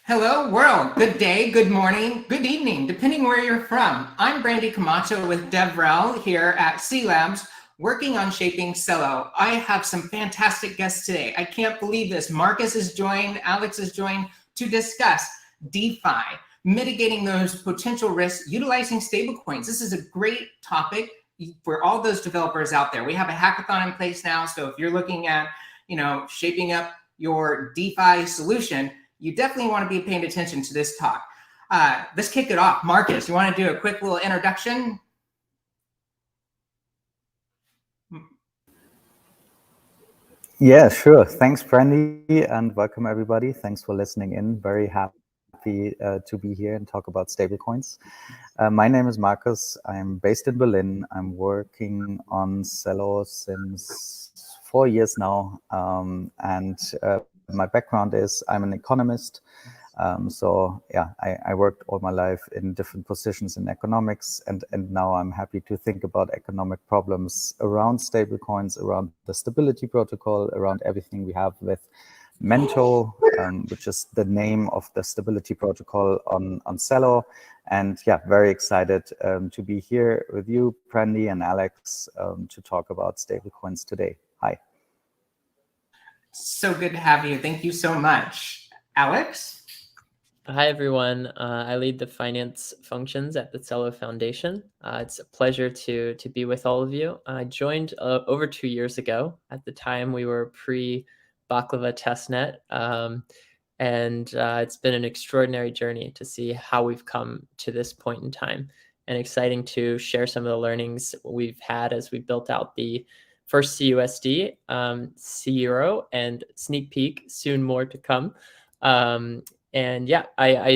Hello, world. Good day, good morning, good evening, depending where you're from. I'm Brandy Camacho with DevRel here at C Labs, working on shaping Cello. I have some fantastic guests today. I can't believe this. Marcus has joined, Alex has joined to discuss DeFi, mitigating those potential risks, utilizing stablecoins. This is a great topic for all those developers out there. We have a hackathon in place now, so if you're looking at, shaping up your DeFi solution, you definitely want to be paying attention to this talk. Let's kick it off. Marcus, you want to do a quick little introduction? Yeah, sure. Thanks, Brandy, and welcome everybody. Thanks for listening in. Very happy to be here and talk about stablecoins. My name is Marcus. I'm based in Berlin. I'm working on Cello since 4 years now. And my background is I'm an economist. I worked all my life in different positions in economics, and now I'm happy to think about economic problems around stablecoins, around the stability protocol, around everything we have with Mento, which is the name of the stability protocol on Cello. And yeah, very excited to be here with you, Brandy and Alex, to talk about stablecoins today. Hi. So good to have you. Thank you so much. Alex? Hi, everyone. I lead the finance functions at the Cello Foundation. It's a pleasure to be with all of you. I joined over 2 years ago. At the time, we were pre-Baklava testnet. It's been an extraordinary journey to see how we've come to this point in time, and exciting to share some of the learnings we've had as we built out the first CUSD, C0, and sneak peek, soon more to come. I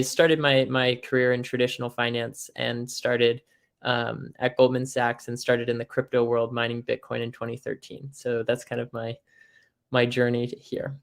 started my career in traditional finance and started at Goldman Sachs and started in the crypto world mining Bitcoin in 2013. So that's kind of my journey here.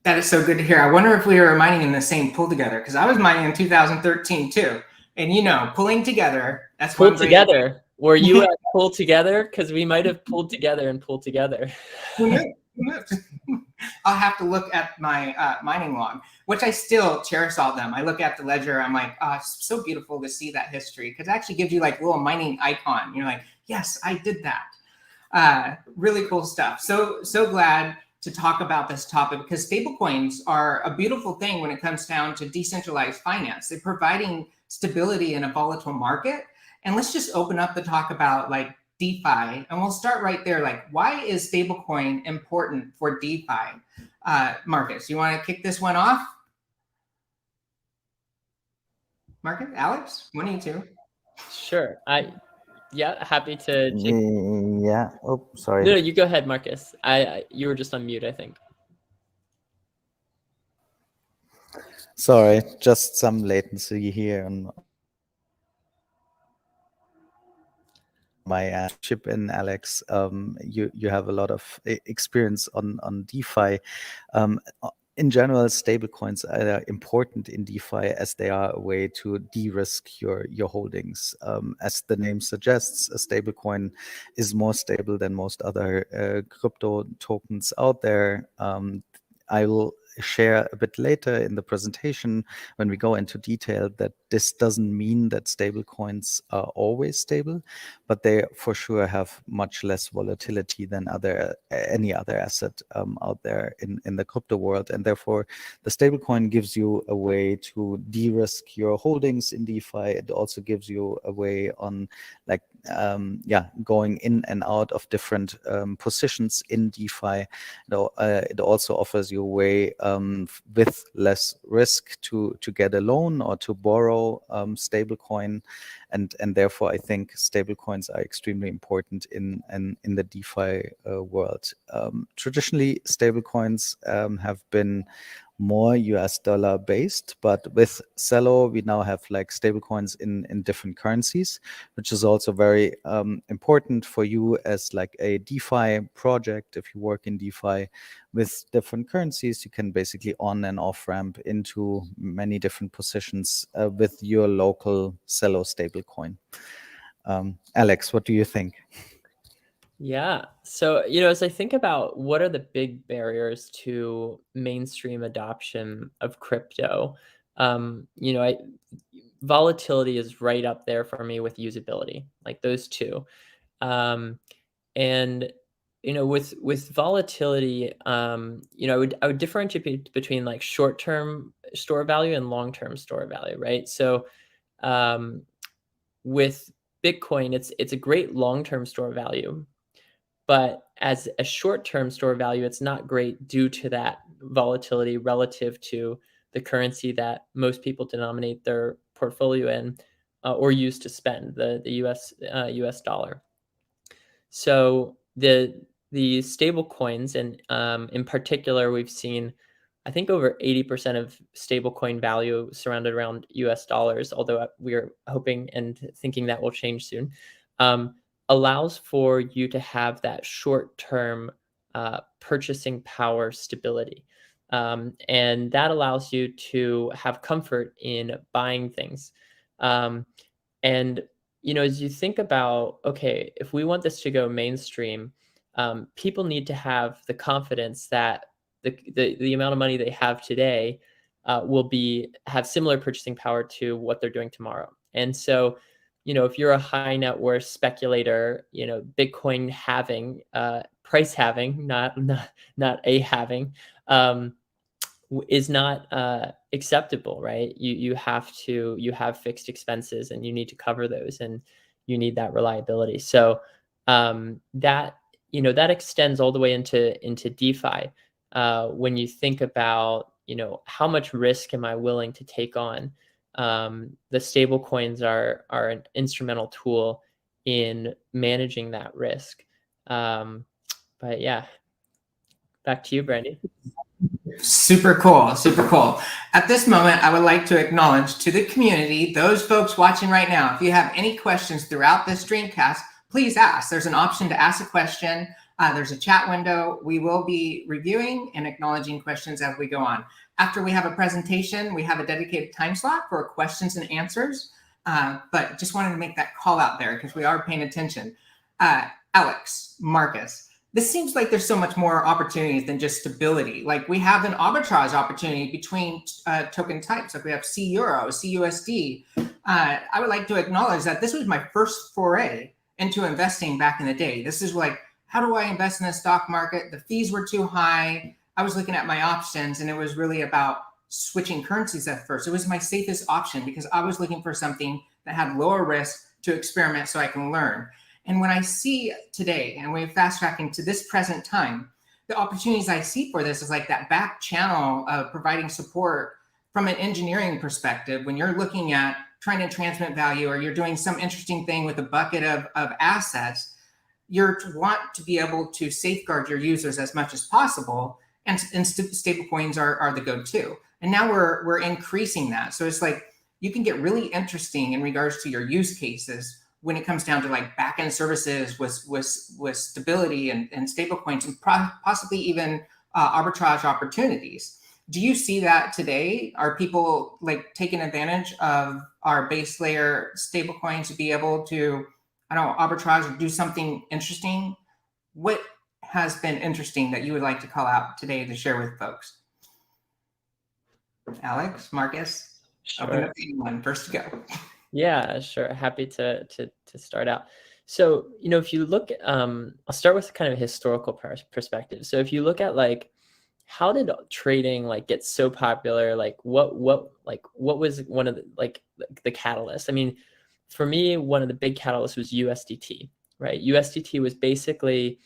That is so good to hear. I wonder if we were mining in the same pool together, because I was mining in 2013 too. And pulling together, that's pulled together. Were you at pull together? Because we might have pulled together and pulled together. I'll have to look at my mining log, which I still cherish all of them. I look at the ledger, I'm like, oh, it's so beautiful to see that history, because it actually gives you like a little mining icon. You're like, yes, I did that. Really cool stuff. So glad to talk about this topic, because stablecoins are a beautiful thing when it comes down to decentralized finance. They're providing stability in a volatile market. And let's just open up the talk about like DeFi, and we'll start right there. Like, why is stablecoin important for DeFi? Marcus, you want to kick this one off? Marcus, Alex, one of you two. Sure. Happy to. Yeah. Oh, sorry. No, you go ahead, Marcus. You were just on mute, I think. Sorry, just some latency here on my chip in, Alex. You have a lot of experience on DeFi. In general, stablecoins are important in DeFi as they are a way to de-risk your holdings. As the name suggests, a stablecoin is more stable than most other crypto tokens out there. I will share a bit later in the presentation when we go into detail that this doesn't mean that stablecoins are always stable, but they for sure have much less volatility than any other asset out there in the crypto world. And therefore, the stablecoin gives you a way to de-risk your holdings in DeFi. It also gives you a way on going in and out of different positions in DeFi. It also offers you a way with less risk to get a loan or to borrow stablecoin, and therefore I think stablecoins are extremely important in the DeFi world. Traditionally, stablecoins have been more US dollar based, but with Cello we now have like stablecoins in different currencies, which is also very important for you as like a DeFi project. If you work in DeFi with different currencies, you can basically on and off ramp into many different positions with your local Cello stablecoin. Alex, what do you think? Yeah. So, as I think about what are the big barriers to mainstream adoption of crypto, volatility is right up there for me with usability, like those two. Um, and with volatility, I would differentiate between like short-term store value and long-term store value, right? So, um, with Bitcoin, it's a great long-term store value, but as a short-term store value, it's not great due to that volatility relative to the currency that most people denominate their portfolio in, or use to spend the US dollar. So the stable coins, and in particular, we've seen, I think, over 80% of stablecoin value surrounded around US dollars, although we're hoping and thinking that will change soon, um, allows for you to have that short-term purchasing power stability. And that allows you to have comfort in buying things. Um, and as you think about, okay, if we want this to go mainstream, people need to have the confidence that the amount of money they have today will have similar purchasing power to what they're doing tomorrow. And so, if you're a high net worth speculator, Bitcoin halving, price halving, not a halving, um, is not acceptable, right? You have fixed expenses and you need to cover those, and you need that reliability. So that extends all the way into DeFi. When you think about how much risk am I willing to take on, the stable coins are an instrumental tool in managing that risk. But yeah, back to you, Brandy. Super cool, super cool. At this moment, I would like to acknowledge to the community, those folks watching right now, if you have any questions throughout this streamcast, please ask. There's an option to ask a question. There's a chat window. We will be reviewing and acknowledging questions as we go on. After we have a presentation, we have a dedicated time slot for questions and answers. But just wanted to make that call out there because we are paying attention. Alex, Marcus, this seems like there's so much more opportunities than just stability. Like we have an arbitrage opportunity between token types. Like we have C Euro, C USD. I would like to acknowledge that this was my first foray into investing back in the day. This is like, how do I invest in the stock market? The fees were too high. I was looking at my options and it was really about switching currencies at first. It was my safest option because I was looking for something that had lower risk to experiment so I can learn. And when I see today, and we're fast tracking to this present time, the opportunities I see for this is like that back channel of providing support from an engineering perspective. When you're looking at trying to transmit value or you're doing some interesting thing with a bucket of assets, you want to be able to safeguard your users as much as possible. And stablecoins are the go-to. And now we're increasing that. So it's like you can get really interesting in regards to your use cases when it comes down to like backend services with stability and stablecoins and possibly even arbitrage opportunities. Do you see that today? Are people like taking advantage of our base layer stablecoins to be able to, I don't know, arbitrage or do something interesting? What has been interesting that you would like to call out today to share with folks? Alex, Marcus, Sure. Open up to anyone, first to go. Yeah, sure. Happy to start out. So, if you look, I'll start with kind of a historical perspective. So if you look at like, how did trading like get so popular? Like what was one of the catalysts? I mean, for me, one of the big catalysts was USDT, right? USDT was basically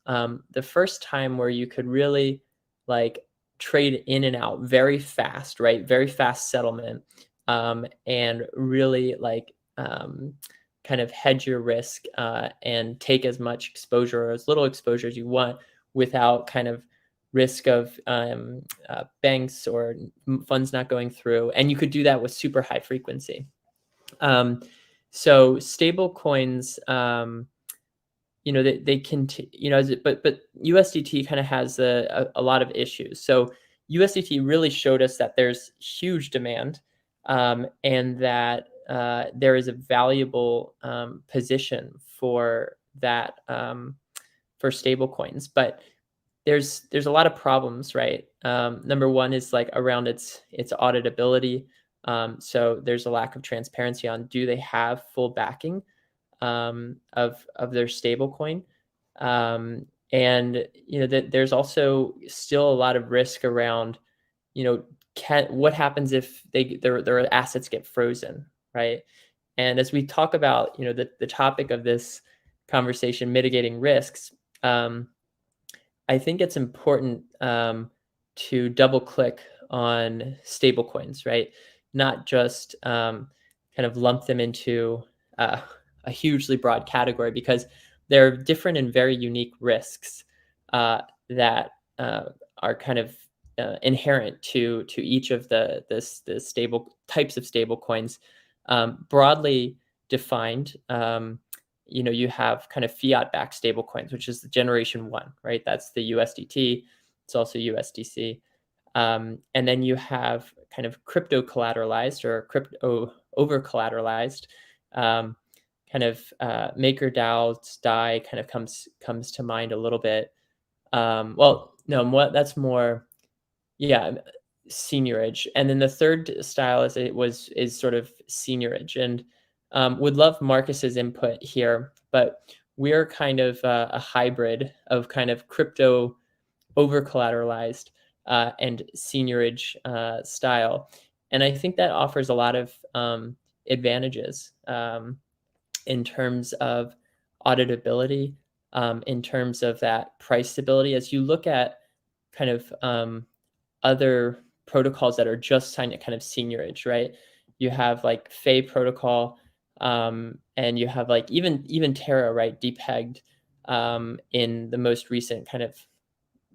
the first time where you could really like trade in and out very fast, right? Very fast settlement. And really like kind of hedge your risk and take as much exposure or as little exposure as you want without kind of risk of banks or funds not going through. And you could do that with super high frequency. So stable coins, they can, but USDT kind of has a lot of issues. So USDT really showed us that there's huge demand and that there is a valuable position for that stablecoins, but there's a lot of problems, right? Number one is like around its auditability. So there's a lack of transparency on, do they have full backing of their stablecoin? And there's also still a lot of risk around, what happens if their assets get frozen, right? And as we talk about, the topic of this conversation, mitigating risks, I think it's important to double click on stablecoins, right? Not just kind of lump them into a hugely broad category, because there are different and very unique risks that are kind of inherent to each of the stable types of stable coins. Broadly defined, you have kind of fiat-backed stable coins, which is the generation 1, right? That's the USDT. It's also USDC. And then you have kind of crypto collateralized or crypto over collateralized, kind of MakerDAO's DAI kind of comes to mind a little bit. Well, no, that's more, seniorage. And then the third style is sort of seniorage. And would love Marcus's input here, but we're kind of a hybrid of kind of crypto over collateralized and seniorage style. And I think that offers a lot of advantages in terms of auditability, in terms of that price stability. As you look at kind of other protocols that are just kind of seniorage, right? You have like Fei protocol, and you have like even Terra, right? Depegged in the most recent kind of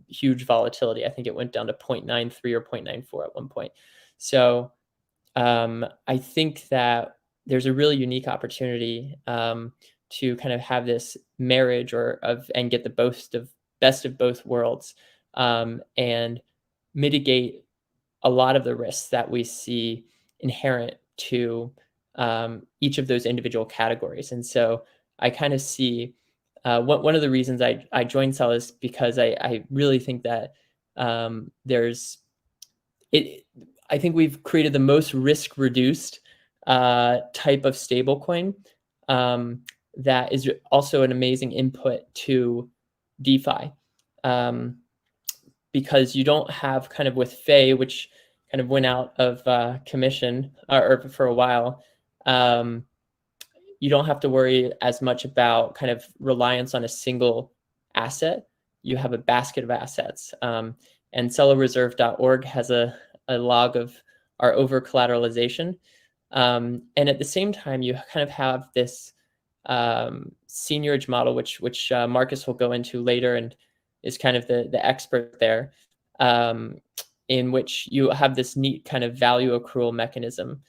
huge volatility. I think it went down to 0.93 or 0.94 at one point. So I think that there's a really unique opportunity to kind of have this marriage and get the best of both worlds, and mitigate a lot of the risks that we see inherent to each of those individual categories. And so I kind of see one of the reasons I joined Cell is because I really think that I think we've created the most risk reduced type of stablecoin that is also an amazing input to DeFi. Because you don't have kind of with Fei, which kind of went out of commission or for a while, you don't have to worry as much about kind of reliance on a single asset. You have a basket of assets. And celloreserve.org has a log of our over collateralization. And at the same time, you kind of have this seniorage model, which Marcus will go into later and is kind of the expert there, in which you have this neat kind of value accrual mechanism,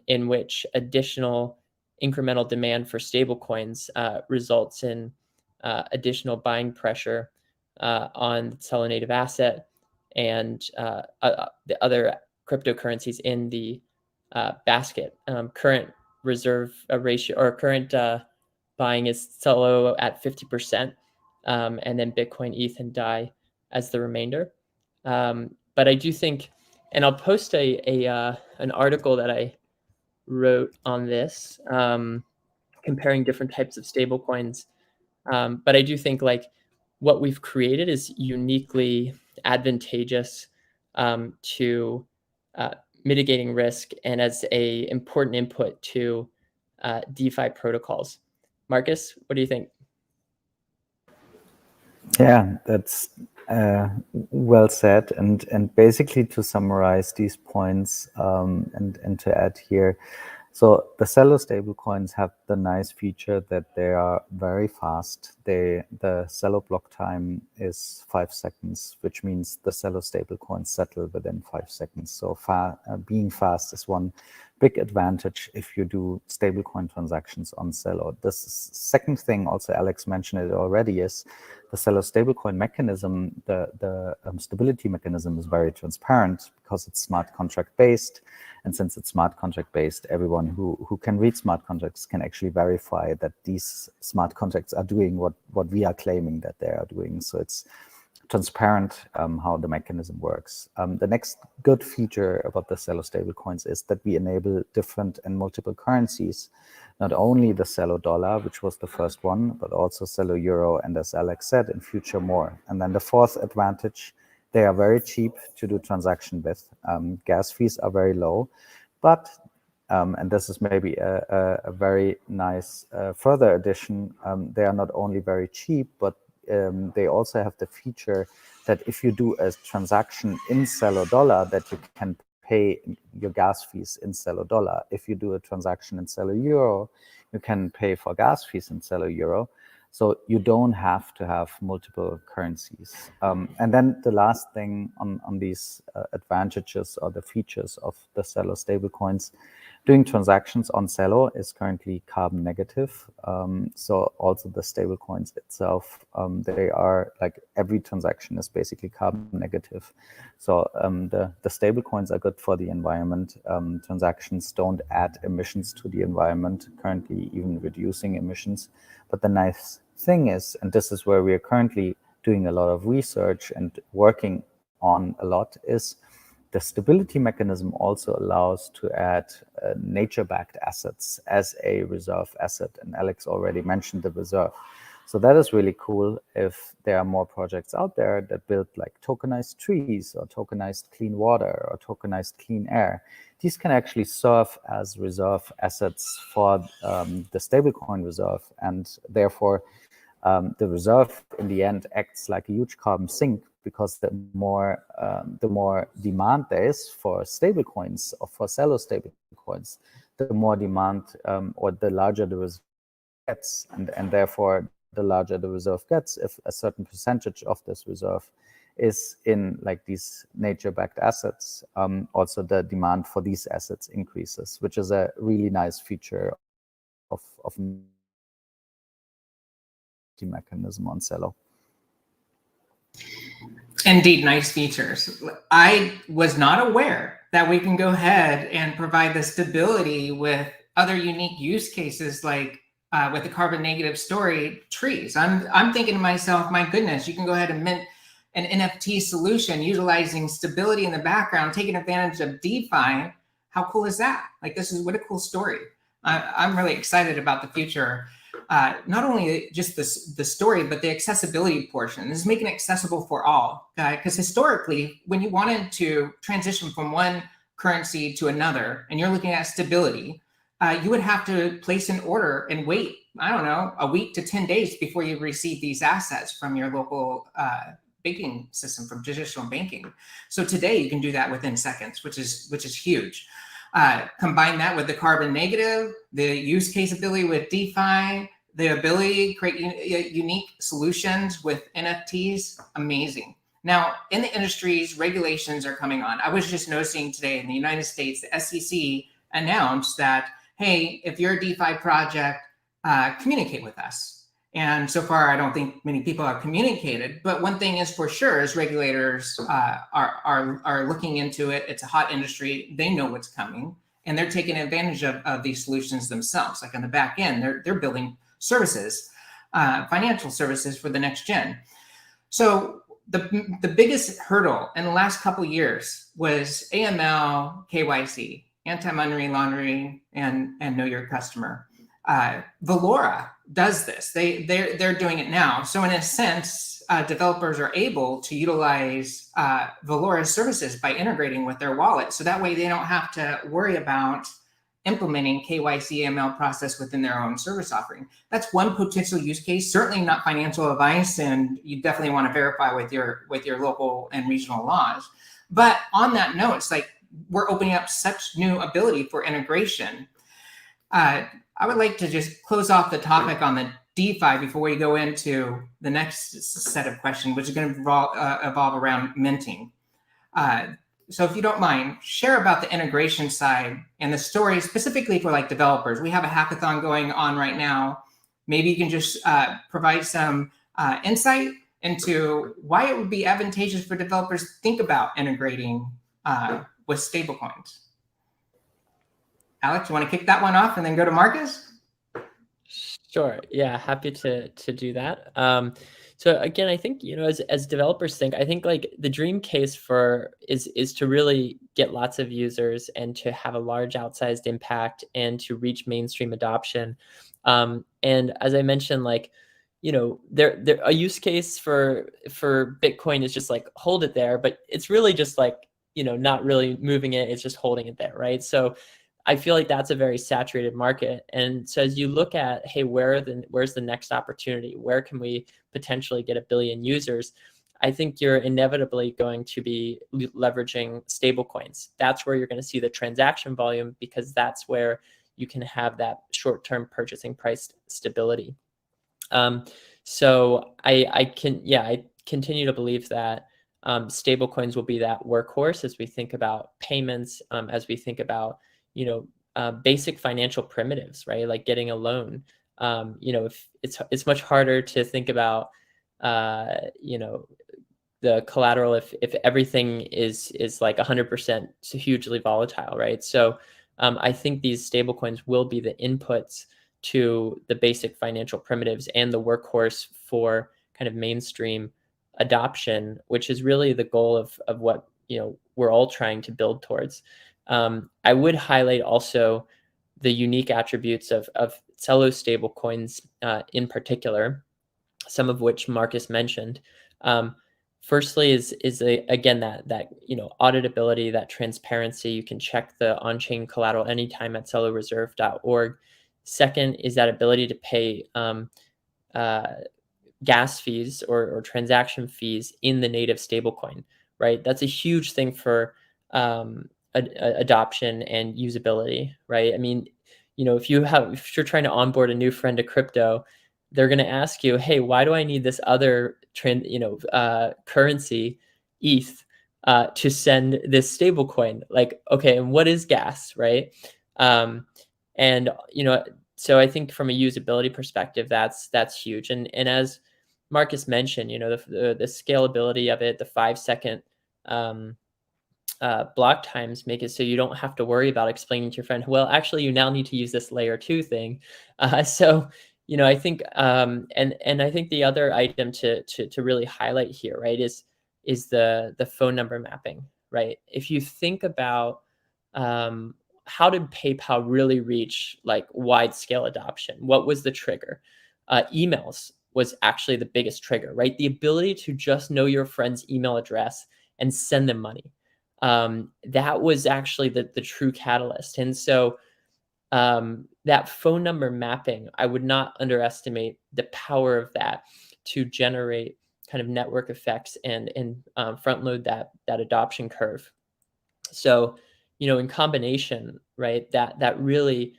in which additional incremental demand for stablecoins results in additional buying pressure on the Celo native asset and the other cryptocurrencies in the basket. Current reserve ratio or current buying is Celo at 50%, and then Bitcoin, ETH, and DAI as the remainder. But I do think, and I'll post an article that I wrote on this, comparing different types of stablecoins. But I do think like what we've created is uniquely advantageous to mitigating risk and as a important input to DeFi protocols. Marcus, what do you think? Yeah, that's well said. And basically to summarize these points and to add here, so the Celo stablecoins have the nice feature that they are very fast. The Celo block time is 5 seconds, which means the Celo stablecoins settle within 5 seconds. So being fast is one big advantage if you do stablecoin transactions on Celo. The second thing, also Alex mentioned it already, is the Celo stablecoin mechanism. The stability mechanism is very transparent because it's smart contract based. And since it's smart contract based, everyone who can read smart contracts can actually verify that these smart contracts are doing what we are claiming that they are doing. So it's transparent how the mechanism works. The next good feature about the Celo stablecoins is that we enable different and multiple currencies, not only the Celo dollar, which was the first one, but also Celo euro, and as Alex said, in future more. And then the fourth advantage, they are very cheap to do transaction with. Gas fees are very low, but and this is maybe a very nice further addition, they are not only very cheap, but they also have the feature that if you do a transaction in Celo dollar, that you can pay your gas fees in Celo dollar. If you do a transaction in Celo euro, you can pay for gas fees in Celo euro. So you don't have to have multiple currencies. And then the last thing on these advantages or the features of the Celo stablecoins, doing transactions on Celo is currently carbon negative. So also the stablecoins itself, they are like every transaction is basically carbon negative. So the stablecoins are good for the environment. Transactions don't add emissions to the environment, currently even reducing emissions. But the nice thing is, and this is where we are currently doing a lot of research and working on a lot, is the stability mechanism also allows to add nature-backed assets as a reserve asset. And Alex already mentioned the reserve. So that is really cool if there are more projects out there that build like tokenized trees or tokenized clean water or tokenized clean air. These can actually serve as reserve assets for the stablecoin reserve. And therefore, the reserve in the end acts like a huge carbon sink, because the more demand there is for stablecoins or for Celo stablecoins, the more demand or the larger the reserve gets, and therefore the larger the reserve gets, if a certain percentage of this reserve is in like these nature-backed assets, also the demand for these assets increases, which is a really nice feature of the mechanism on Celo. Indeed, nice features. I was not aware that we can go ahead and provide the stability with other unique use cases, like with the carbon negative story trees. I'm thinking to myself, my goodness, you can go ahead and mint an NFT solution utilizing stability in the background, taking advantage of DeFi. How cool is that? Like, what a cool story. I'm really excited about the future. Not only just the story, but the accessibility portion. This is making it accessible for all. Because historically, when you wanted to transition from one currency to another, and you're looking at stability, you would have to place an order and wait, I don't know, a week to 10 days before you receive these assets from your local banking system, from traditional banking. So today you can do that within seconds, which is huge. Combine that with the carbon negative, the use case ability with DeFi, the ability to create unique solutions with NFTs, amazing. Now, in the industries, regulations are coming on. I was just noticing today in the United States, the SEC announced that, hey, if you're a DeFi project, communicate with us. And so far, I don't think many people have communicated. But one thing is for sure is regulators are looking into it. It's a hot industry. They know what's coming, and they're taking advantage of these solutions themselves. Like on the back end, they're building services, financial services for the next gen. So the biggest hurdle in the last couple of years was AML, KYC, anti-money laundering, and know your customer. Valora does this. They're doing it now. So in a sense, developers are able to utilize Valora's services by integrating with their wallet. So that way they don't have to worry about implementing KYC AML process within their own service offering. That's one potential use case, certainly not financial advice, and you definitely want to verify with your local and regional laws. But on that note, it's like we're opening up such new ability for integration. I would like to just close off the topic on the DeFi before we go into the next set of questions, which is going to evolve around minting. So if you don't mind, share about the integration side and the story specifically for like developers. We have a hackathon going on right now. Maybe you can just provide some insight into why it would be advantageous for developers to think about integrating with stablecoins. Alex, you want to kick that one off and then go to Marcus? Sure. Yeah, happy to do that. So again, I think, you know, as developers think, I think like the dream case for is to really get lots of users and to have a large outsized impact and to reach mainstream adoption. And as I mentioned, like, you know, there a use case for Bitcoin is just like hold it there, but it's really just like, you know, not really moving it, it's just holding it there, right? So I feel like that's a very saturated market. And so as you look at, hey, where's the next opportunity? Where can we potentially get 1 billion users? I think you're inevitably going to be leveraging stablecoins. That's where you're going to see the transaction volume, because that's where you can have that short-term purchasing price stability. So I continue to believe that stablecoins will be that workhorse as we think about payments, as we think about, you know, basic financial primitives, right? Like getting a loan. You know, if it's much harder to think about, you know, the collateral if everything is like 100% hugely volatile, right? So I think these stablecoins will be the inputs to the basic financial primitives and the workhorse for kind of mainstream adoption, which is really the goal of what, you know, we're all trying to build towards. I would highlight also the unique attributes of Celo stablecoins in particular, some of which Marcus mentioned. Firstly is again that you know, auditability, that transparency. You can check the on-chain collateral anytime at celoreserve.org. Second is that ability to pay gas fees or transaction fees in the native stablecoin, right? That's a huge thing for adoption and usability, right? I mean, you know, if you're trying to onboard a new friend to crypto, they're going to ask you, hey, why do I need this other currency, ETH, to send this stable coin? Like, okay, and what is gas, right? And you know, so I think from a usability perspective, that's huge. And as Marcus mentioned, you know, the scalability of it, the 5-second block times make it so you don't have to worry about explaining to your friend, well, actually, you now need to use this layer 2 thing. So, you know, I think, and I think the other item to really highlight here, right, is the phone number mapping, right? If you think about how did PayPal really reach like wide scale adoption? What was the trigger? Emails was actually the biggest trigger, right? The ability to just know your friend's email address and send them money. That was actually the true catalyst. And so that phone number mapping, I would not underestimate the power of that to generate kind of network effects and front load that adoption curve. So, you know, in combination, right, that really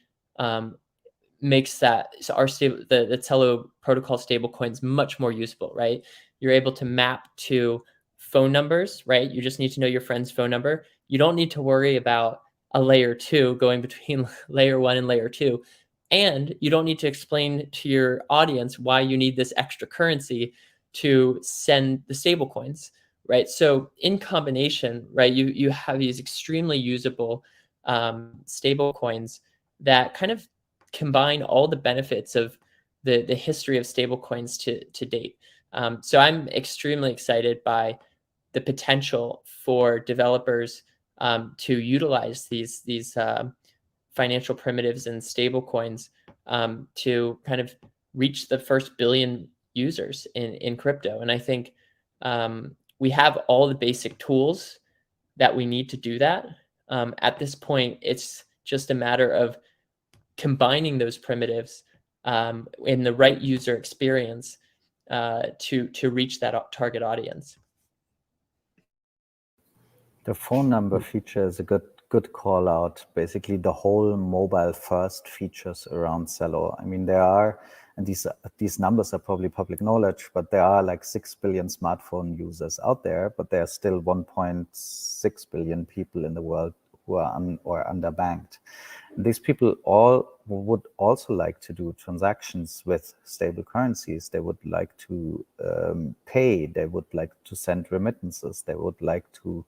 makes the Celo protocol stablecoins much more useful, right? You're able to map to phone numbers, right? You just need to know your friend's phone number. You don't need to worry about a layer 2 going between layer 1 and layer 2. And you don't need to explain to your audience why you need this extra currency to send the stablecoins, right? So in combination, right, you have these extremely usable stablecoins that kind of combine all the benefits of the history of stablecoins to date. So I'm extremely excited by the potential for developers to utilize these financial primitives and stablecoins to kind of reach the first billion users in crypto. And I think we have all the basic tools that we need to do that. At this point, it's just a matter of combining those primitives in the right user experience to reach that target audience. The phone number feature is a good call out. Basically, the whole mobile first features around Celo. I mean, there are and these numbers are probably public knowledge, but there are like 6 billion smartphone users out there, but there are still 1.6 billion people in the world who are underbanked. These people all would also like to do transactions with stable currencies. They would like to pay. They would like to send remittances. They would like to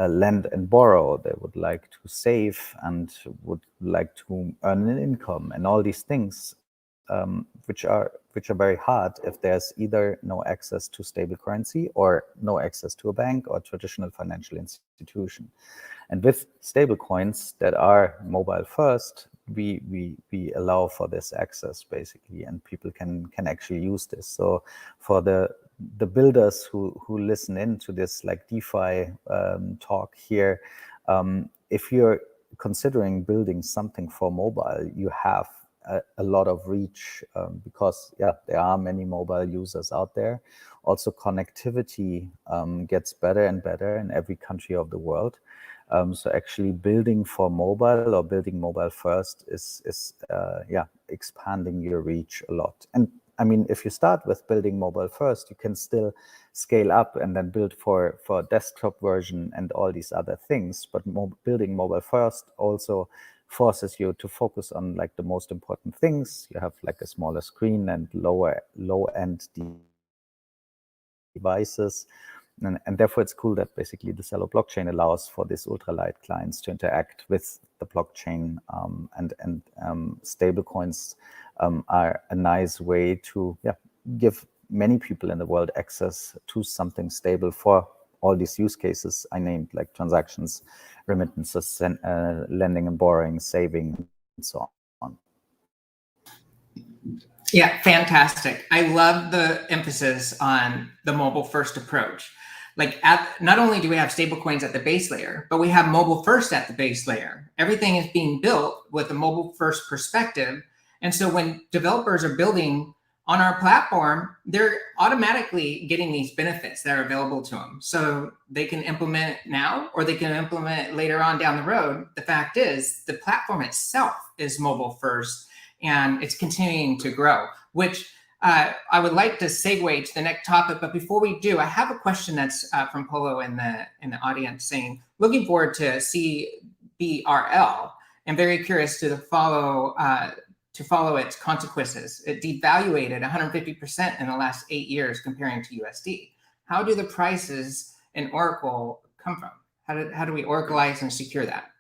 lend and borrow. They would like to save and would like to earn an income, and all these things, which are very hard if there's either no access to stable currency or no access to a bank or traditional financial institution. And with stablecoins that are mobile first, we allow for this access basically, and people can actually use this. So for the builders who listen into this like DeFi talk here, if you're considering building something for mobile, you have a lot of reach because there are many mobile users out there. Also, connectivity gets better and better in every country of the world. So actually building for mobile or building mobile first is expanding your reach a lot. And I mean, if you start with building mobile first, you can still scale up and then build for desktop version and all these other things. But building mobile first also forces you to focus on like the most important things. You have like a smaller screen and low end devices. And therefore, it's cool that basically the Celo blockchain allows for these ultralight clients to interact with the blockchain, and stablecoins are a nice way to give many people in the world access to something stable for all these use cases I named, like transactions, remittances, lending and borrowing, saving, and so on. Yeah, fantastic. I love the emphasis on the mobile first approach. Like not only do we have stablecoins at the base layer, but we have mobile first at the base layer. Everything is being built with a mobile first perspective. And so when developers are building on our platform, they're automatically getting these benefits that are available to them. So they can implement it now, or they can implement it later on down the road. The fact is, the platform itself is mobile first, and it's continuing to grow, which I would like to segue to the next topic. But before we do, I have a question that's from Polo in the audience saying, looking forward to CBRL, and very curious to follow its consequences. It devaluated 150% in the last 8 years comparing to USD. How do the prices in Oracle come from? How do we oracleize and secure that?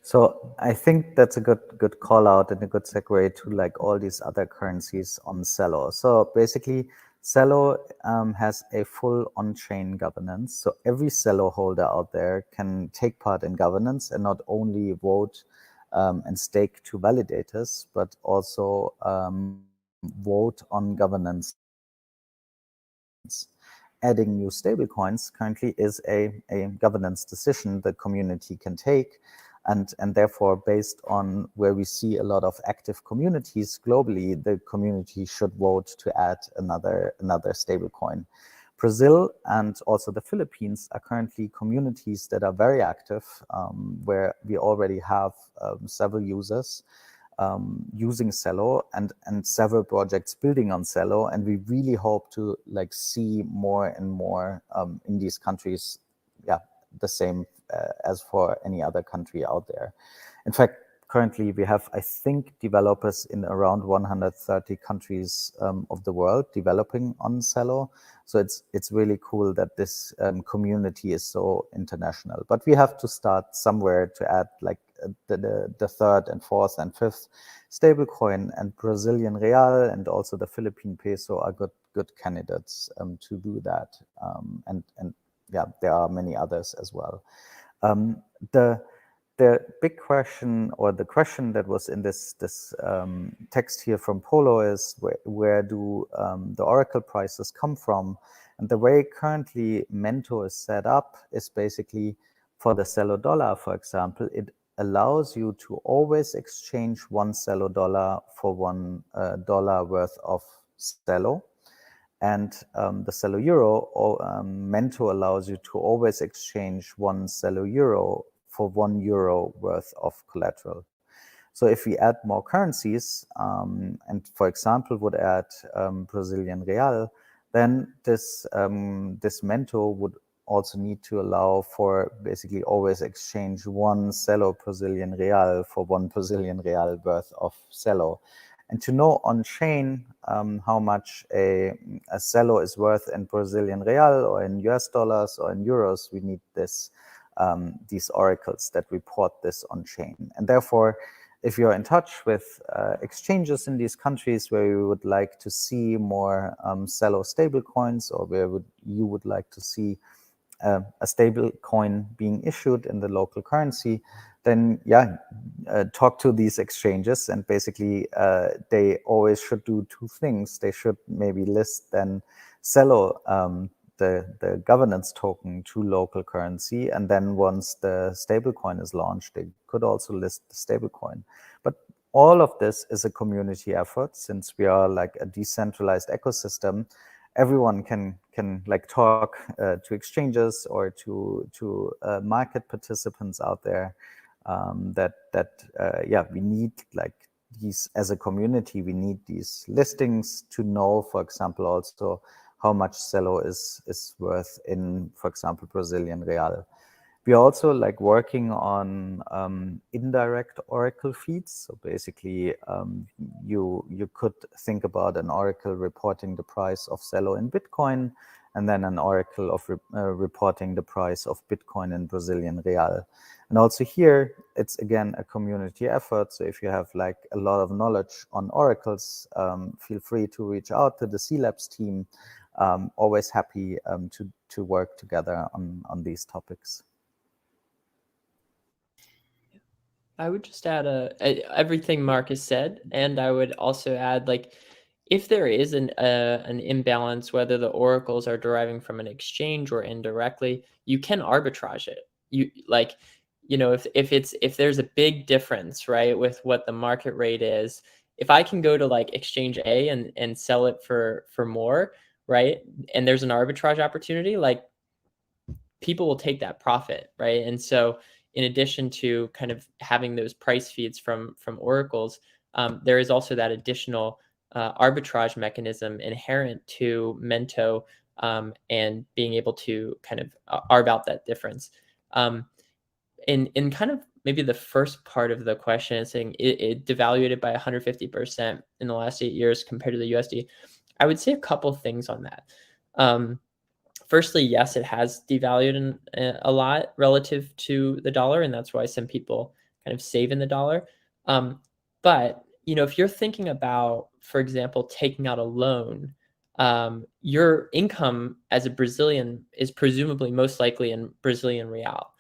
So I think that's a good call out and a good segue to like all these other currencies on Celo. So basically, Celo has a full on-chain governance. So every Celo holder out there can take part in governance and not only vote and stake to validators, but also vote on governance. Adding new stablecoins currently is a governance decision the community can take. And therefore, based on where we see a lot of active communities globally, the community should vote to add another stablecoin. Brazil and also the Philippines are currently communities that are very active, where we already have several users using Celo and several projects building on Celo. And we really hope to like see more and more in these countries, the same as for any other country out there. In fact, currently we have, I think, developers in around 130 countries of the world developing on Celo. So it's really cool that this community is so international. But we have to start somewhere to add like the third and fourth and fifth stablecoin, and Brazilian real and also the Philippine peso are good candidates to do that. And there are many others as well. The big question, or the question that was in this text here from Polo, is where do the Oracle prices come from? And the way currently Mento is set up is basically for the Celo dollar, for example, it allows you to always exchange one Celo dollar for $1 worth of Celo. And the Celo euro, or Mento allows you to always exchange one Celo euro for €1 worth of collateral. So if we add more currencies, and for example would add Brazilian real, then this Mento would also need to allow for basically always exchange one Celo Brazilian real for one Brazilian real worth of Celo. And to know on chain how much a Celo is worth in Brazilian real or in US dollars or in euros, we need these oracles that report this on chain. And therefore, if you're in touch with exchanges in these countries where you would like to see more Celo stablecoins, or where you would like to see a stable coin being issued in the local currency, then talk to these exchanges, and basically they always should do two things. They should maybe list then Celo, the governance token, to local currency, and then once the stablecoin is launched, they could also list the stablecoin. But all of this is a community effort. Since we are like a decentralized ecosystem, everyone can like talk to exchanges or to market participants out there. We need like these as a community. We need these listings to know, for example, also how much Celo is worth in, for example, Brazilian real. We are also like working on indirect oracle feeds. So basically, you could think about an oracle reporting the price of Celo in Bitcoin, and then an oracle of reporting the price of Bitcoin in Brazilian real. And also here, it's again a community effort. So if you have like a lot of knowledge on oracles, feel free to reach out to the C-Labs team. Always happy to work together on these topics. I would just add everything Marcus said, and I would also add, like, if there is an imbalance, whether the oracles are deriving from an exchange or indirectly, you can arbitrage it. If there's a big difference, right, with what the market rate is, if I can go to like exchange A and sell it for more, right, and there's an arbitrage opportunity, like, people will take that profit, right? And so in addition to kind of having those price feeds from oracles, there is also that additional arbitrage mechanism inherent to Mento, and being able to kind of arb out that difference. In kind of maybe the first part of the question is saying it devaluated by 150% in the last 8 years compared to the USD. I would say a couple things on that. Firstly, yes, it has devalued a lot relative to the dollar, and that's why some people kind of save in the dollar. But if you're thinking about, for example, taking out a loan, your income as a Brazilian is presumably most likely in Brazilian real,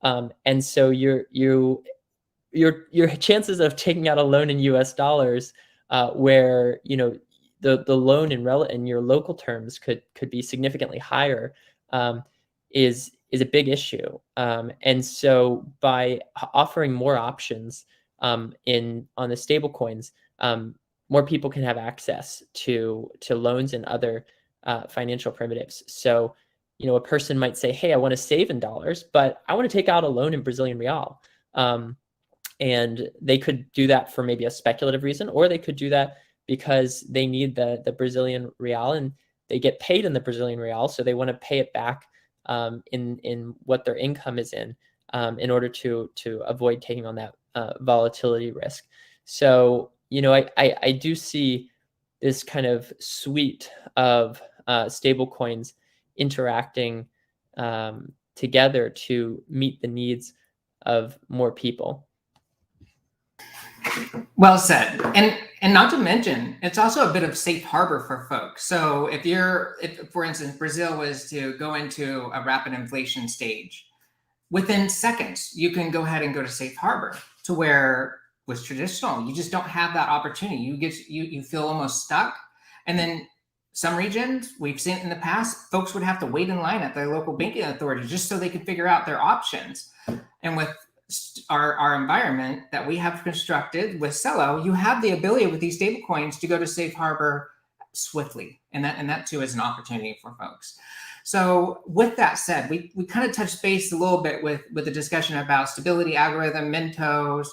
and so your chances of taking out a loan in US dollars, where the loan in your local terms could be significantly higher, is a big issue. And so by offering more options on the stable coins, more people can have access to loans and other financial primitives. So a person might say, hey, I want to save in dollars, but I want to take out a loan in Brazilian real. And they could do that for maybe a speculative reason, or they could do that because they need the Brazilian real and they get paid in the Brazilian real, so they want to pay it back in what their income is in order to avoid taking on that volatility risk. So I do see this kind of suite of stable coins interacting together to meet the needs of more people. Well said. And not to mention, it's also a bit of safe harbor for folks. So if for instance, Brazil was to go into a rapid inflation stage, within seconds, you can go ahead and go to safe harbor, to where with traditional, you just don't have that opportunity. You feel almost stuck. And then some regions, we've seen in the past, folks would have to wait in line at their local banking authority just so they could figure out their options. And with our environment that we have constructed with Celo, you have the ability with these stable coins to go to safe harbor swiftly. And that too is an opportunity for folks. So with that said, we kind of touched base a little bit with the discussion about stability algorithm, Mentos.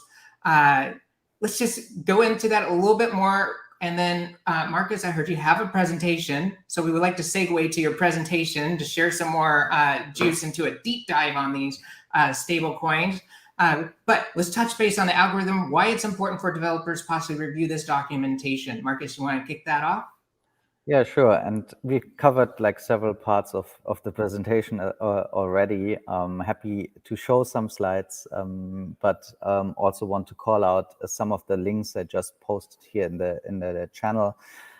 let's just go into that a little bit more. And then Marcus, I heard you have a presentation. So we would like to segue to your presentation to share some more juice into a deep dive on these stable coins. But let's touch base on the algorithm, why it's important for developers to possibly review this documentation. Marcus, you want to kick that off? Yeah, sure. And we covered like several parts of the presentation already. Happy to show some slides, but also want to call out some of the links I just posted here in the channel.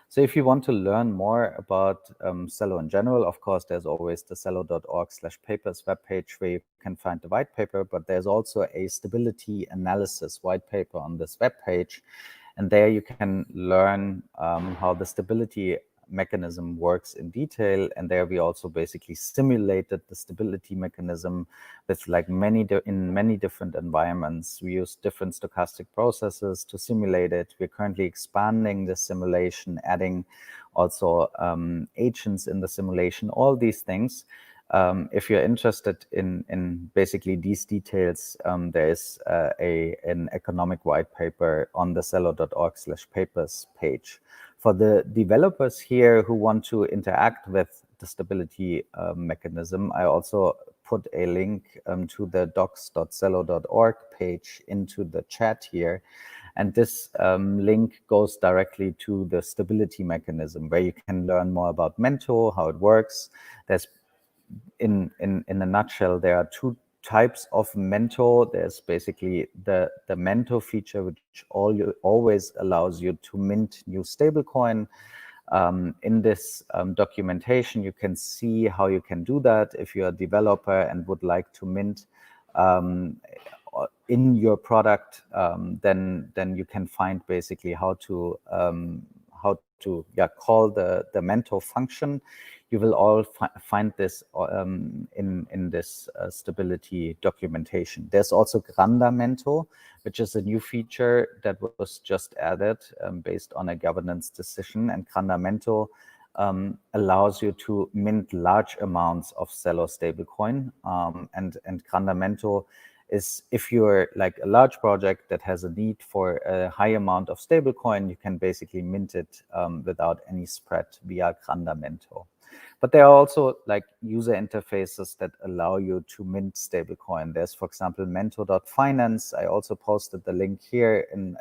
So if you want to learn more about Celo in general, of course, there's always the celo.org/papers webpage where you can find the white paper, but there's also a stability analysis white paper on this webpage. And there you can learn how the stability mechanism works in detail. And there we also basically simulated the stability mechanism with like in many different environments. We use different stochastic processes to simulate it. We're currently expanding the simulation, adding also agents in the simulation, all these things. If you're interested in basically these details, there is an economic white paper on the celo.org/papers page. For the developers here who want to interact with the stability mechanism, I also put a link to the docs.celo.org page into the chat here. And this link goes directly to the stability mechanism, where you can learn more about Mento, how it works. There's in a nutshell, there are two types of Mento. There's basically the Mento feature, which always allows you to mint new stablecoin. In this documentation, you can see how you can do that. If you're a developer and would like to mint in your product, then you can find basically how to call the Mento function. You will all find this in this stability documentation. There's also Grandamento, which is a new feature that was just added based on a governance decision. And Grandamento allows you to mint large amounts of Celo stablecoin. And Grandamento is, if you're like a large project that has a need for a high amount of stablecoin, you can basically mint it without any spread via Grandamento. But there are also like user interfaces that allow you to mint stablecoin. There's, for example, mento.finance. I also posted the link here in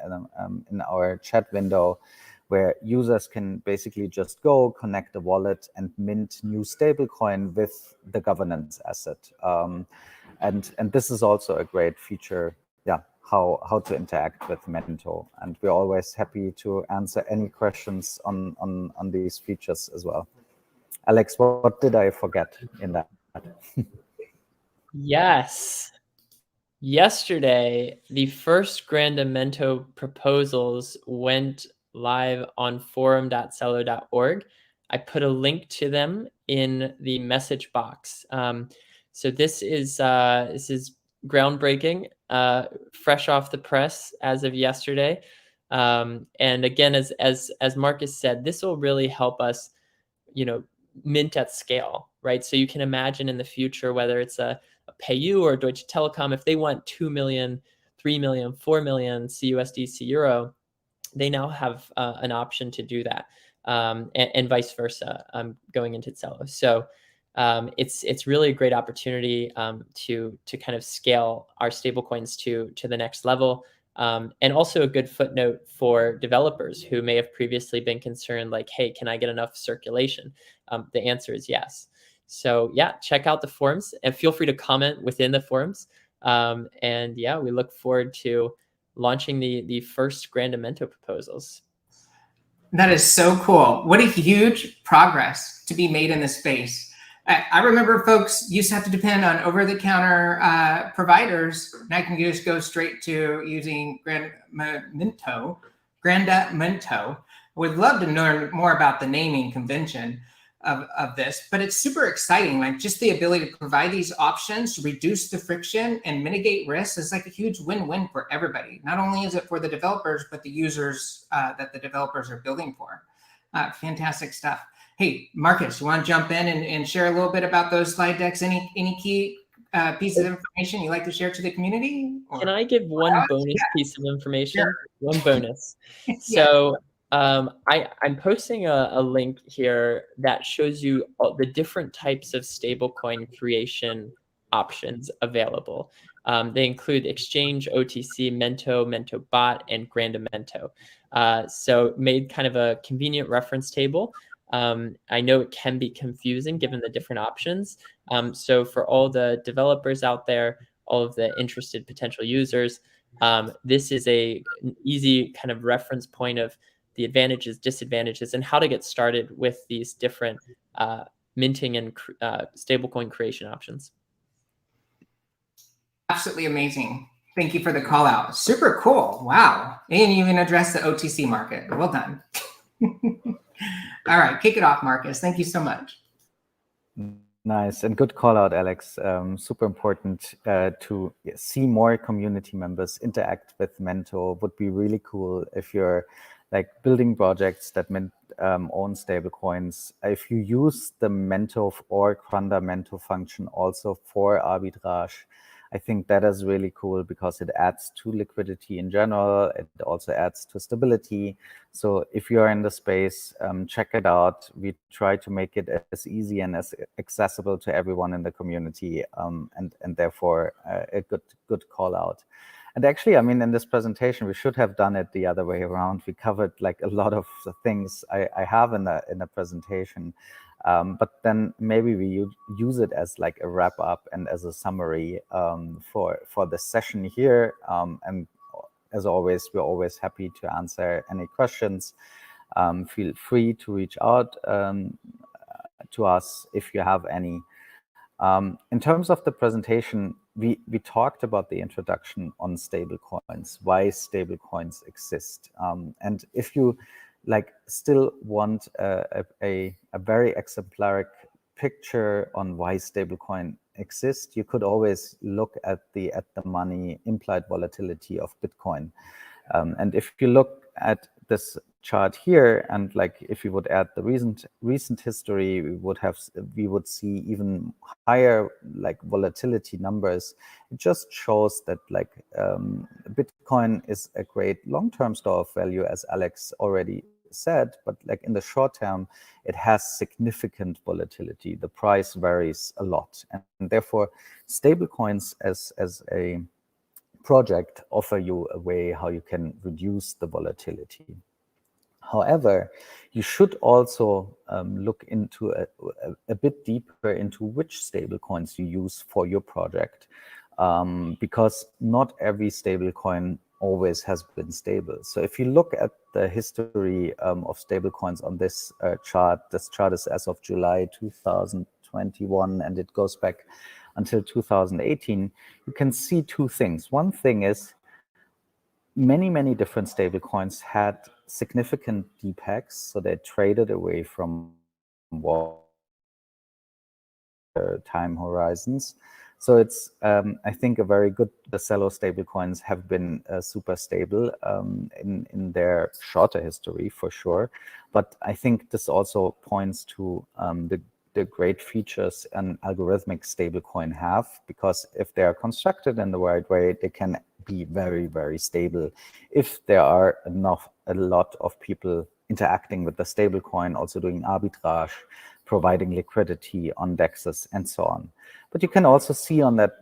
our chat window, where users can basically just go connect a wallet and mint new stablecoin with the governance asset. And this is also a great feature, how to interact with Mento. And we're always happy to answer any questions on these features as well. Alex, what did I forget in that? Yes. Yesterday, the first Grandamento proposals went live on forum.celo.org. I put a link to them in the message box. So this is groundbreaking, fresh off the press as of yesterday. And again, as Marcus said, this will really help us, mint at scale, right? So you can imagine in the future, whether it's a PayU or Deutsche Telekom, if they want 2 million, 3 million, 4 million CUSD, CEuro, they now have an option to do that, and vice versa, going into Celo. So it's really a great opportunity to kind of scale our stablecoins to the next level. And also a good footnote for developers who may have previously been concerned, like, hey, can I get enough circulation? The answer is yes. So yeah, check out the forums and feel free to comment within the forums. And yeah, we look forward to launching the first Grandamento proposals. That is so cool. What a huge progress to be made in this space. I remember folks used to have to depend on over-the-counter providers. Now I can just go straight to using Grandamento. Would love to learn more about the naming convention of this, but it's super exciting. Like, just the ability to provide these options to reduce the friction and mitigate risks is like a huge win-win for everybody. Not only is it for the developers, but the users that the developers are building for. Fantastic stuff. Hey, Marcus, you want to jump in and share a little bit about those slide decks? Any key piece of information you'd like to share to the community? Can I give one bonus piece of information? Sure. One bonus. Yeah. So I'm posting a link here that shows you all the different types of stablecoin creation options available. They include Exchange, OTC, Mento Bot, and Grandamento. So made kind of a convenient reference table. I know it can be confusing given the different options. So for all the developers out there, all of the interested potential users, this is an easy kind of reference point of the advantages, disadvantages, and how to get started with these different minting and stablecoin creation options. Absolutely amazing. Thank you for the call out. Super cool. Wow. And you even addressed the OTC market. Well done. All right, kick it off, Marcus. Thank you so much. Nice and good call out, Alex. Super important to see more community members interact with Mento. Would be really cool if you're like building projects that own stablecoins. If you use the Mento or Grandamento function also for arbitrage, I think that is really cool because it adds to liquidity in general. It also adds to stability. So if you're in the space, check it out. We try to make it as easy and as accessible to everyone in the community, and therefore a good call out. And actually, I mean, in this presentation, we should have done it the other way around. We covered like a lot of the things I have in the presentation. But then maybe we use it as like a wrap up and as a summary for the session here. And as always, we're always happy to answer any questions. Feel free to reach out to us if you have any. In terms of the presentation, we talked about the introduction on stablecoins, why stablecoins exist. And if you like still want a very exemplaric picture on why stablecoin exist, you could always look at the money implied volatility of Bitcoin. And if you look at this chart here, and like if you would add the recent history, we would see even higher like volatility numbers. It just shows that like Bitcoin is a great long-term store of value, as Alex already said, but like in the short term, it has significant volatility. The price varies a lot, and therefore stablecoins as a project offer you a way how you can reduce the volatility. However, you should also look into a bit deeper into which stablecoins you use for your project, because not every stablecoin always has been stable. So if you look at the history of stablecoins on this chart is as of July 2021, and it goes back until 2018, you can see two things. One thing is many different stablecoins had significant depegs, so they traded away from time horizons. So it's, I think, a very good, the Celo stablecoins have been super stable in their shorter history for sure. But I think this also points to the great features an algorithmic stablecoin have, because if they are constructed in the right way, they can be very stable if there are a lot of people interacting with the stablecoin, also doing arbitrage, providing liquidity on DEXs and so on. But you can also see on that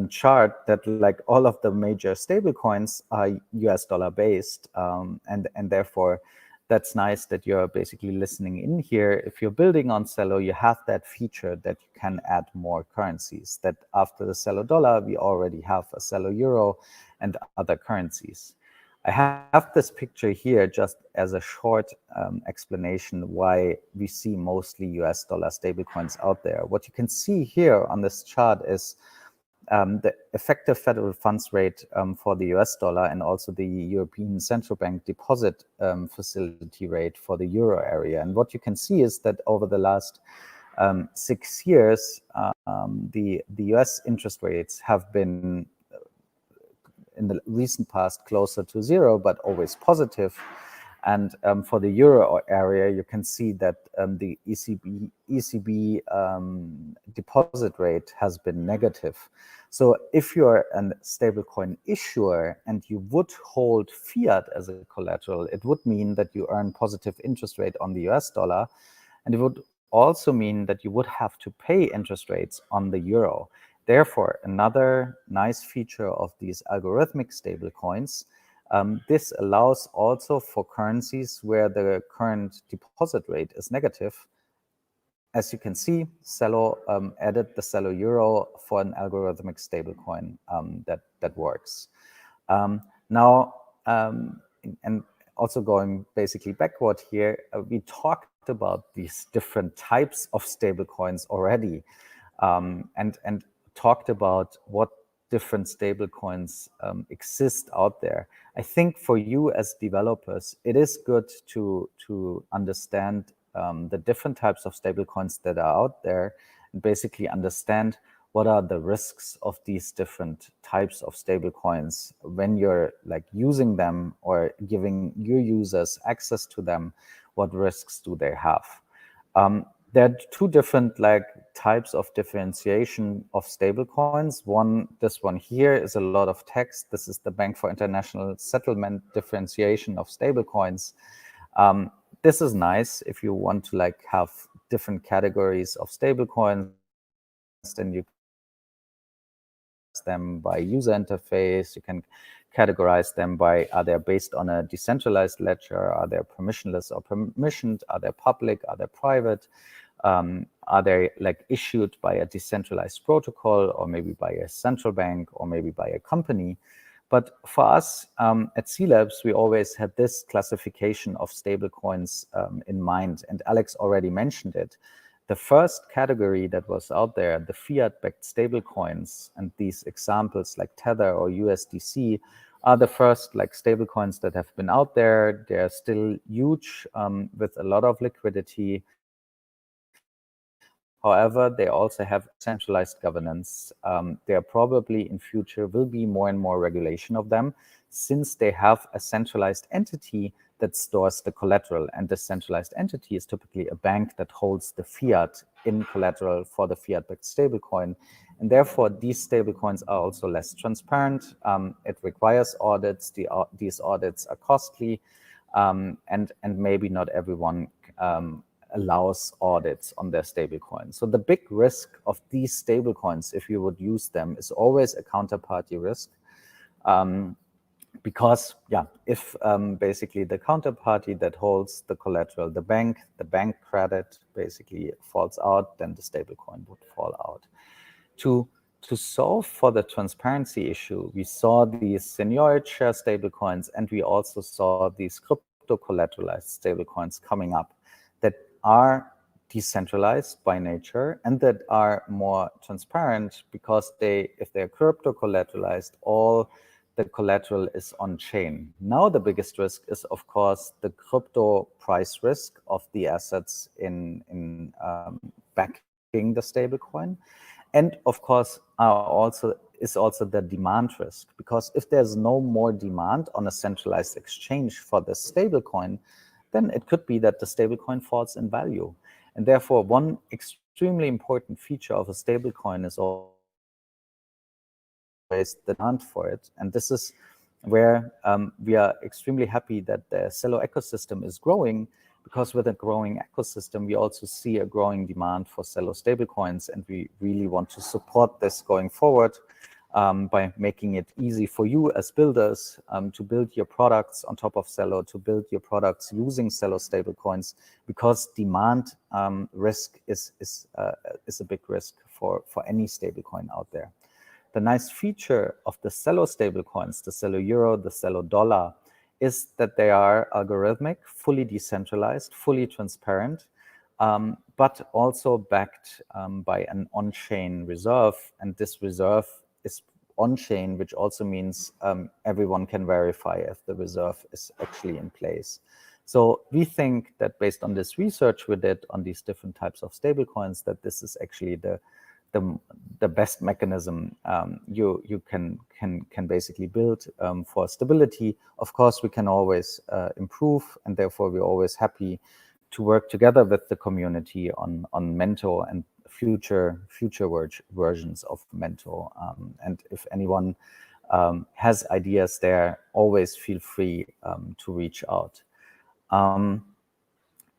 chart that like all of the major stablecoins are US dollar based, and therefore that's nice that you're basically listening in here. If you're building on Celo, you have that feature that you can add more currencies, that after the Celo dollar, we already have a Celo euro and other currencies. I have this picture here just as a short explanation why we see mostly US dollar stablecoins out there. What you can see here on this chart is the effective federal funds rate for the US dollar, and also the European Central Bank deposit facility rate for the euro area. And what you can see is that over the last 6 years, the US interest rates have been in the recent past closer to zero, but always positive. And for the euro area, you can see that the ECB deposit rate has been negative. So if you're a stablecoin issuer and you would hold fiat as a collateral, it would mean that you earn positive interest rate on the US dollar. And it would also mean that you would have to pay interest rates on the euro. Therefore, another nice feature of these algorithmic stablecoins, this allows also for currencies where the current deposit rate is negative. As you can see, Celo added the Celo Euro for an algorithmic stablecoin that works. Now, and also going basically backward here, we talked about these different types of stablecoins already, and talked about what different stablecoins exist out there. I think for you as developers, it is good to understand the different types of stablecoins that are out there, and basically understand what are the risks of these different types of stablecoins when you're like using them or giving your users access to them. What risks do they have? There are two different types of differentiation of stablecoins. This one here is a lot of text. This is the Bank for International Settlement differentiation of stablecoins. This is nice if you want to have different categories of stablecoins. Then you them by user interface. You can categorize them by, are they based on a decentralized ledger? Are they permissionless or permissioned? Are they public? Are they private? Are they issued by a decentralized protocol, or maybe by a central bank, or maybe by a company? But for us at C Labs, we always had this classification of stablecoins in mind, and Alex already mentioned it. The first category that was out there, the fiat-backed stablecoins, and these examples like Tether or USDC are the first stablecoins that have been out there. They're still huge with a lot of liquidity. However, they also have centralized governance. There probably in future will be more and more regulation of them, since they have a centralized entity that stores the collateral. And the centralized entity is typically a bank that holds the fiat in collateral for the fiat-backed stablecoin. And therefore, these stablecoins are also less transparent. It requires audits. These audits are costly. And maybe not everyone allows audits on their stablecoin. So the big risk of these stablecoins, if you would use them, is always a counterparty risk. Because if basically the counterparty that holds the collateral, the bank credit basically falls out, then the stablecoin would fall out. To solve for the transparency issue, we saw these seniority share stablecoins, and we also saw these crypto collateralized stablecoins coming up that are decentralized by nature and that are more transparent, because if they're crypto collateralized, all the collateral is on chain. Now the biggest risk is, of course, the crypto price risk of the assets in backing the stablecoin, and of course is also the demand risk, because if there's no more demand on a centralized exchange for the stablecoin, then it could be that the stablecoin falls in value. And therefore, one extremely important feature of a stablecoin is always the demand for it. And this is where we are extremely happy that the Celo ecosystem is growing, because with a growing ecosystem, we also see a growing demand for Celo stablecoins, and we really want to support this going forward by making it easy for you as builders to build your products on top of Celo, to build your products using Celo stablecoins, because demand risk is a big risk for any stablecoin out there. The nice feature of the Celo stablecoins, the Celo Euro, the Celo Dollar, is that they are algorithmic, fully decentralized, fully transparent, but also backed by an on-chain reserve. And this reserve is on-chain, which also means everyone can verify if the reserve is actually in place. So we think that based on this research we did on these different types of stablecoins, that this is actually the the best mechanism you can basically build for stability. Of course, we can always improve, and therefore we're always happy to work together with the community on Mentor and future versions of Mentor. And if anyone has ideas there, always feel free to reach out.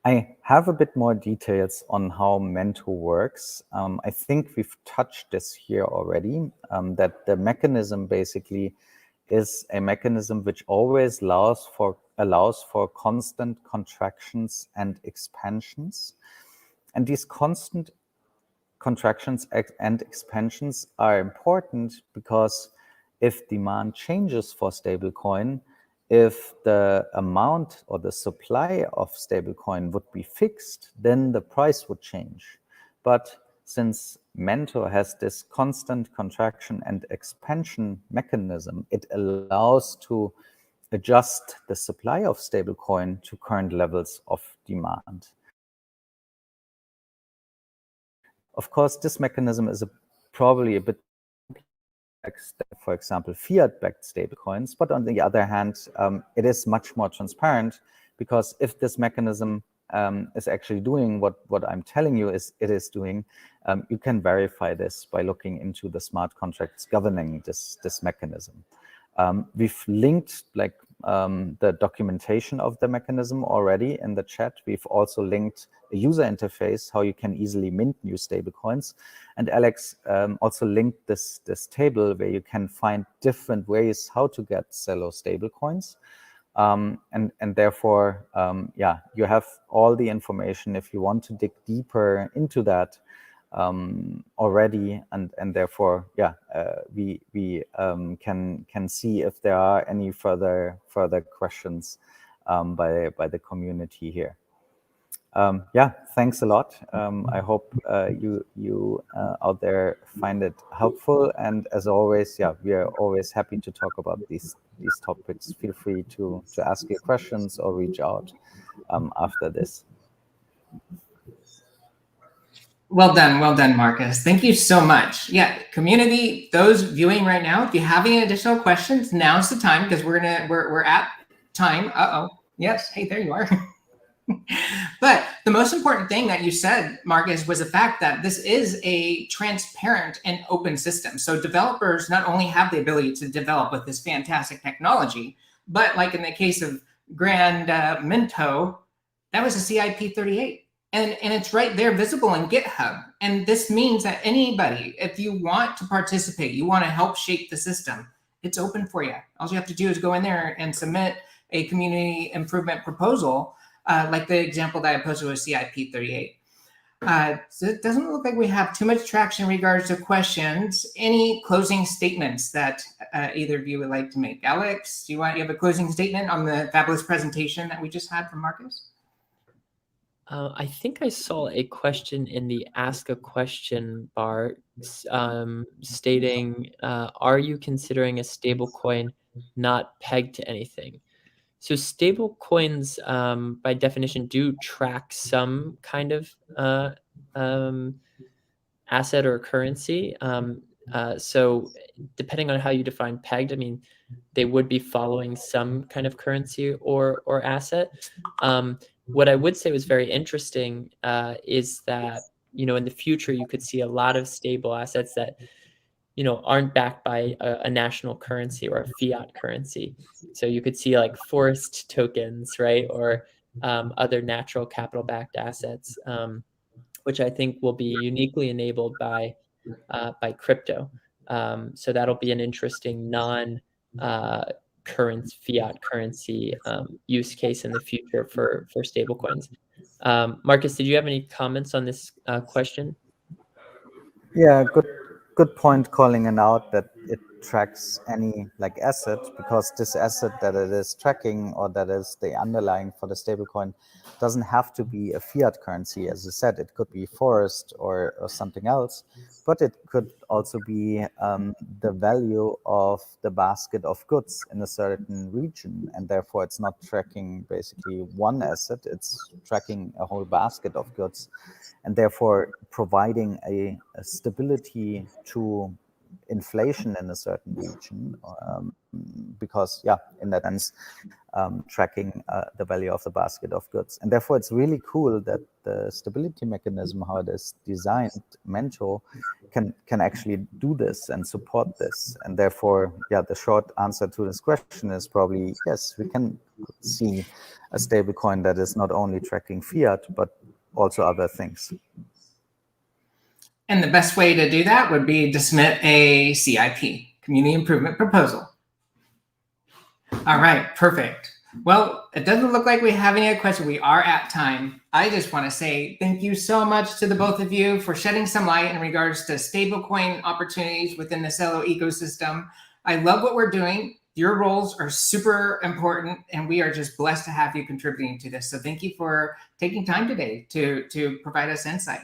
I have a bit more details on how Mentor works. I think we've touched this here already, that the mechanism basically is a mechanism which always allows for constant contractions and expansions. And these constant contractions and expansions are important because if demand changes for stablecoin, if the amount or the supply of stablecoin would be fixed, then the price would change. But since Mentor has this constant contraction and expansion mechanism, it allows to adjust the supply of stablecoin to current levels of demand. Of course, this mechanism is probably a bit complex, for example, fiat-backed stablecoins. But on the other hand, it is much more transparent, because if this mechanism is actually doing what I'm telling you it is doing, you can verify this by looking into the smart contracts governing this mechanism. We've linked the documentation of the mechanism already in the chat. We've also linked a user interface, how you can easily mint new stablecoins. And Alex also linked this table where you can find different ways how to get Celo stablecoins. And therefore, yeah, you have all the information if you want to dig deeper into that already, and therefore, yeah, we can see if there are any further questions by the community here. Yeah, thanks a lot. I hope you out there find it helpful, and as always, yeah, we are always happy to talk about these topics. Feel free to ask your questions or reach out after this. Well done, Marcus. Thank you so much. Yeah, community, those viewing right now, if you have any additional questions, now's the time, because we're at time. Yes, hey, there you are. But the most important thing that you said, Marcus, was the fact that this is a transparent and open system. So developers not only have the ability to develop with this fantastic technology, but like in the case of Grand Minto, that was a CIP 38. And it's right there visible in GitHub. And this means that anybody, if you want to participate, you want to help shape the system, it's open for you. All you have to do is go in there and submit a community improvement proposal, like the example that I posted with CIP 38. So it doesn't look like we have too much traction in regards to questions. Any closing statements that either of you would like to make? Alex, do you have a closing statement on the fabulous presentation that we just had from Marcus? I think I saw a question in the Ask a Question bar stating, are you considering a stablecoin not pegged to anything? So stablecoins, by definition, do track some kind of asset or currency. So depending on how you define pegged, I mean, they would be following some kind of currency or asset. What I would say was very interesting is that, in the future, you could see a lot of stable assets that, aren't backed by a national currency or a fiat currency. So you could see like forest tokens, right? Or other natural capital backed assets, which I think will be uniquely enabled by crypto. So that'll be an interesting current fiat currency use case in the future for stablecoins. Marcus, did you have any comments on this question? Yeah, good point calling it out that tracks any like asset, because this asset that it is tracking, or that is the underlying for the stablecoin, doesn't have to be a fiat currency. As I said, it could be forest or something else, but it could also be the value of the basket of goods in a certain region, and therefore it's not tracking basically one asset, it's tracking a whole basket of goods, and therefore providing a stability to inflation in a certain region, because in that sense, tracking the value of the basket of goods. And therefore it's really cool that the stability mechanism, how it is designed, Mento, can actually do this and support this. And therefore, the short answer to this question is probably yes, we can see a stablecoin that is not only tracking fiat, but also other things. And the best way to do that would be to submit a CIP, Community Improvement Proposal. All right, perfect. Well, it doesn't look like we have any other questions. We are at time. I just want to say thank you so much to the both of you for shedding some light in regards to stablecoin opportunities within the Celo ecosystem. I love what we're doing. Your roles are super important, and we are just blessed to have you contributing to this. So thank you for taking time today to provide us insight.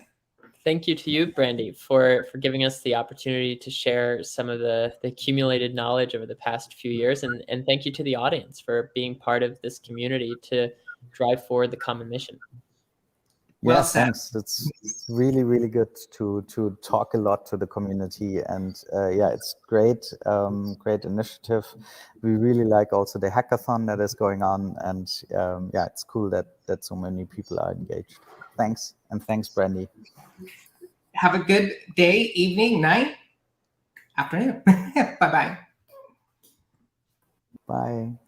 Thank you to you, Brandy, for giving us the opportunity to share some of the accumulated knowledge over the past few years. And thank you to the audience for being part of this community to drive forward the common mission. Well, thanks. It's really, really good to talk a lot to the community. And it's great, great initiative. We really like also the hackathon that is going on. And it's cool that so many people are engaged. Thanks. And thanks, Brandy. Have a good day, evening, night, afternoon. Bye-bye. Bye.